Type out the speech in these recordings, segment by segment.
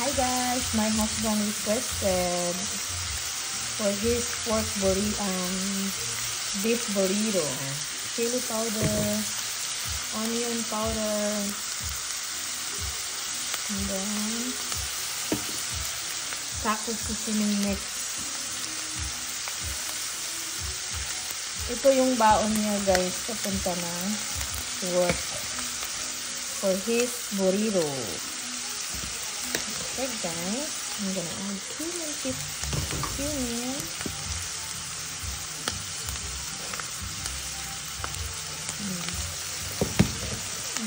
Hi guys, my husband requested for his beef burrito. Chili powder, onion powder, and then taco seasoning mix. Ito yung baon niya guys, papunta na work for his burrito. Okay guys, I'm gonna add cumin.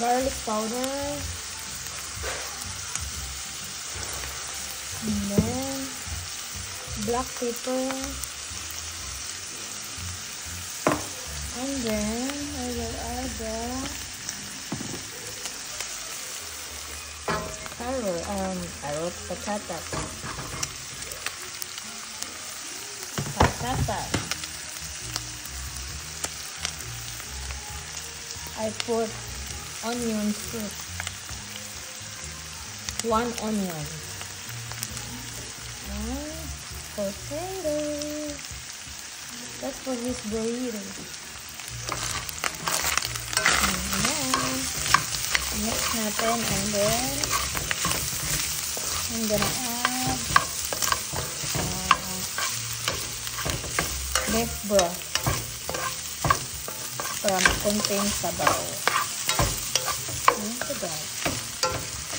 Garlic powder, and then black pepper, and then I will add the patatas. I put onions too. 1 onion. And potatoes. That's for this burrito. And then mix natin, and then I'm gonna add beef broth para makontain sabaw. Ito guys.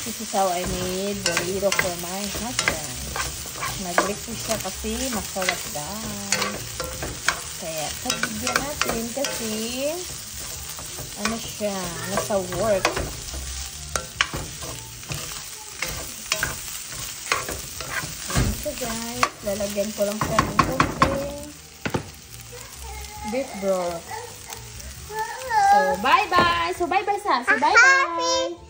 This is how I made burrito for my husband. Nag-request siya kasi masarap daw. Kaya pagbigyan natin kasi ano siya, nasa work. So guys, lalagyan ko lang siya ng konting beef broth. So bye-bye. So bye-bye sa. So bye-bye.